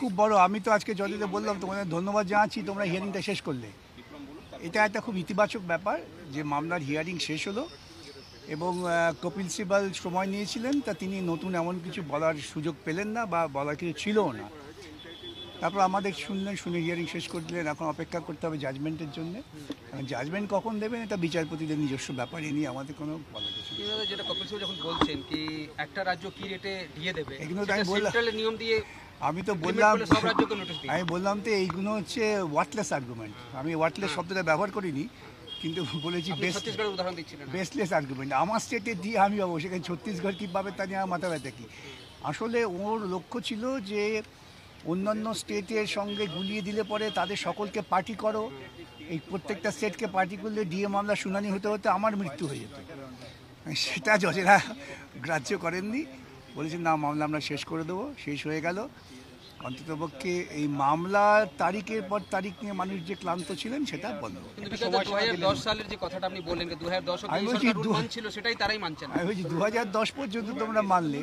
খুব বড়। আমি তো আজকে যদিতে বললাম তোমাদের ধন্যবাদ জানাচ্ছি, তোমরা হিয়ারিংটা শেষ করলে। এটা একটা খুব ইতিবাচক ব্যাপার যে মামলার হিয়ারিং শেষ হলো এবং কপিল সিবাল সময় নিয়েছিলেন, তা তিনি নতুন এমন কিছু বলার সুযোগ পেলেন না বা বলার কিছু ছিলও না। তারপর আমাদের শুনলেন, শুনে হিয়ারিং শেষ করে দিলেন। এখন অপেক্ষা করতে হবে জাজমেন্টের জন্য। জাজমেন্ট কখন দেবেন এটা বিচারপতিদের নিজস্ব ব্যাপার, এ নিয়ে আমাদের কোনো বলার কিছু নেই। যেটা কপিল সিবাল যখন বলছেন কি একটা রাজ্য কি রেটে দিয়ে দেবে, এগুলো তো আমি বললাম, নিয়ম দিয়ে আমি তো বললাম, সব রাজ্যকে নোটিশ দিই। আমি বললাম তো এইগুলো হচ্ছে ওয়ার্থলেস আর্গুমেন্ট। আমি ওয়ার্থলেস শব্দটা ব্যবহার করিনি, কিন্তু বলেছি ছত্তিশগড়ের উদাহরণ দিচ্ছিলেন। Baseless argument. আমার স্টেটে দিয়ে আমি পাবো, সেখানে ছত্তিশগড় কী পাবে তা নিয়ে আমার মাথা ব্যথা কী। আসলে ওর লক্ষ্য ছিল যে অন্যান্য স্টেটের সঙ্গে গুলিয়ে দিলে পরে তাদের সকলকে পার্টি করো, এই প্রত্যেকটা স্টেটকে পার্টি করলে ডিএ মামলা শুনানি হতে হতে আমার মৃত্যু হয়ে যেত। সেটা জজেরা গ্রাহ্য করেননি, বলেছেন না মামলা আমরা শেষ করে দেবো। শেষ হয়ে গেল। অন্ততপক্ষে এই মামলার তারিখের পর তারিখ নিয়ে মানুষ যে ক্লান্ত ছিলেন সেটা বন্ধ। 2010 সালের যে কথাটা আপনি বললেন, 2010 ছিল সেটাই তারাই মানছেন। আমি বলছি 2010 পর্যন্ত তোমরা মানলে,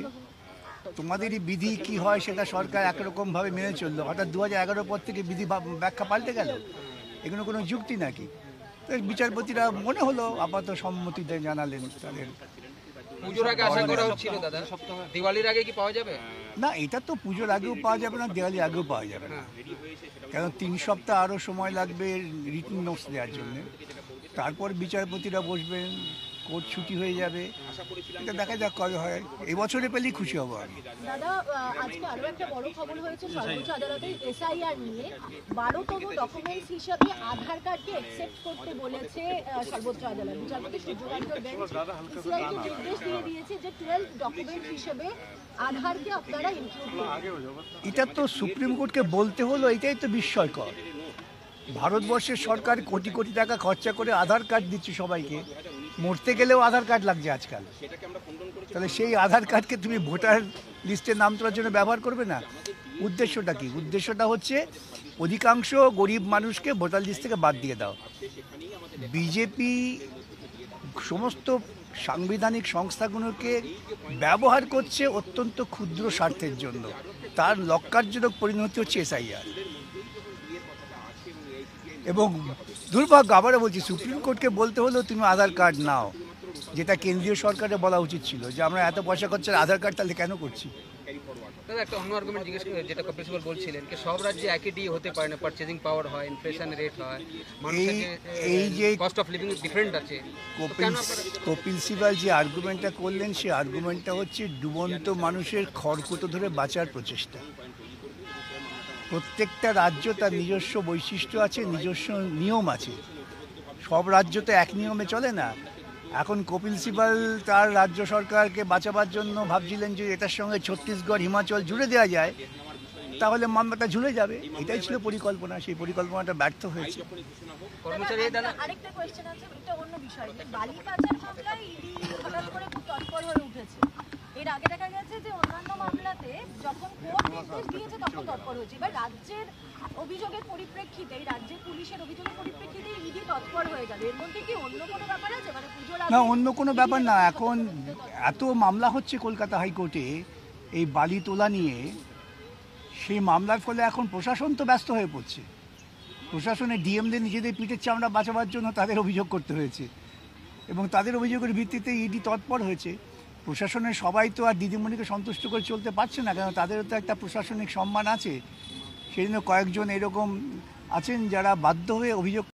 তোমাদেরই বিধি কি হয় সেটা সরকার একরকমভাবে মেনে চললো। হঠাৎ 2011 পর থেকে বিধি ব্যাখ্যা পাল্টে গেল, এগুলো কোনো যুক্তি নাকি? তো বিচারপতিরা মনে হলো আপাতত সম্মতিতে জানালেন তাদের। পুজোর আগে আশা করা হচ্ছিল দাদা, দিওয়ালির আগে কি পাওয়া যাবে? না, এটা তো পুজোর আগেও পাওয়া যাবে না, দিওয়ালির আগেও পাওয়া যাবে না, কারণ 3 সপ্তাহ আরও সময় লাগবে রিটেন নোটস দেওয়ার জন্য। তারপর বিচারপতিরা বসবেন, কোর্ট ছুটি হয়ে যাবে। এটা দেখা যাক কবে হয়। এবছরে পেলেই খুশি হব আমি। দাদা, আজকে আরো একটা বড় খবর হয়েছে সর্বোচ্চ আদালতের এসআইআর নিয়ে। 12তম ডকুমেন্টস হিসাবে আধার কার্ডকে অ্যাকসেপ্ট করতে বলেছে সর্বোচ্চ আদালত। বিচারপতি সূর্যকান্ত বেঞ্চ সিআইকে নির্দেশ দিয়ে দিয়েছে যে 12 ডকুমেন্ট হিসেবে আধারকে আপনারা ইনক্লুড করুন। এটা তো সুপ্রিম কোর্টকে বলতে হলো, এটাই তো বিস্ময়কর। ভারতবর্ষের সরকার কোটি কোটি টাকা খরচা করে আধার কার্ড দিচ্ছে সবাইকে, মরতে গেলেও আধার কার্ড লাগছে আজকাল। তাহলে সেই আধার কার্ডকে তুমি ভোটার লিস্টে নাম তোলার জন্য ব্যবহার করবে না? উদ্দেশ্যটা কি? উদ্দেশ্যটা হচ্ছে অধিকাংশ গরিব মানুষকে ভোটার লিস্ট থেকে বাদ দিয়ে দাও। বিজেপি সমস্ত সাংবিধানিক সংস্থাগুলোকে ব্যবহার করছে অত্যন্ত ক্ষুদ্র স্বার্থের জন্য। তার লক্ষ্যজনক পরিণতি হচ্ছে এসআইআর। এবং দুর্ভাগ্য, আবারও বলছি, সুপ্রিম কোর্টকে বলতে হলেও তুমি আধার কার্ড নাও, যেটা কেন্দ্রীয় সরকারের বলা উচিত ছিল যে আমরা এত পয়সা খরচা আধার কার্ড তাহলে কেন করছি। দাদা, একটা অন্য আর্গুমেন্ট জিজ্ঞেস করে, যেটা কপিল সিবাল বলছিলেন যে সব রাজ্যে একই ডি হতে পারে না, পারচেজিং পাওয়ার হয়, ইনফ্লেশন রেট হয়, এই যে কস্ট অফ লিভিং ডিফারেন্ট আছে। কপিল সিবাল যে আর্গুমেন্টটা করলেন, সেই আর্গুমেন্টটা হচ্ছে ডুবন্ত মানুষের খড়কুটো ধরে বাঁচার প্রচেষ্টা। প্রত্যেকটা রাজ্য তার নিজস্ব বৈশিষ্ট্য আছে, নিজস্ব নিয়ম আছে। সব রাজ্য তো এক নিয়মে চলে না। এখন কপিল সিবাল তার রাজ্য সরকারকে বাঁচাবার জন্য ভাবছিলেন যে এটার সঙ্গে ছত্তিশগড় হিমাচল জুড়ে দেওয়া যায়, তাহলে মামলাটা ঝুলে যাবে। এটাই ছিল পরিকল্পনা, সেই পরিকল্পনাটা ব্যর্থ হয়েছে। আরেকটা কোয়েশ্চেন আছে, এটা অন্য বিষয়। বালি পাচার মামলায় ইডি হঠাৎ করে খুব তৎপর হয়ে উঠেছে। এর আগে দেখা গেছে যে অন্যান্য মামলাতে যখন কোর্ট নির্দেশ দিয়েছে তখন তৎপর হয়েছে। এবার রাজ্যের অভিযোগের পরিপ্রেক্ষিতে, রাজ্যের পুলিশের অভিযোগের পরিপ্রেক্ষিতে ইডি তৎপর হয়ে গেল। এর মধ্যে কি অন্য কোনো ব্যাপার আছে? মানে পুজোর না, অন্য কোনো ব্যাপার না। এখন এত মামলা হচ্ছে কলকাতা হাইকোর্টে এই বালি তোলা নিয়ে, সেই মামলার ফলে এখন প্রশাসন তো ব্যস্ত হয়ে পড়ছে। প্রশাসনের ডিএমদের নিজেদের পিঠের চামড়া বাঁচাবার জন্য তাদের অভিযোগ করতে হয়েছে, এবং তাদের অভিযোগের ভিত্তিতে ইডি তৎপর হয়েছে। প্রশাসনের সবাই তো আর দিদিমণিকে সন্তুষ্ট করে চলতে পারছে না, কারণ তাদেরও তো একটা প্রশাসনিক সম্মান আছে। সেই জন্য কয়েকজন এরকম আছেন যারা বাধ্য হয়ে অভিযোগ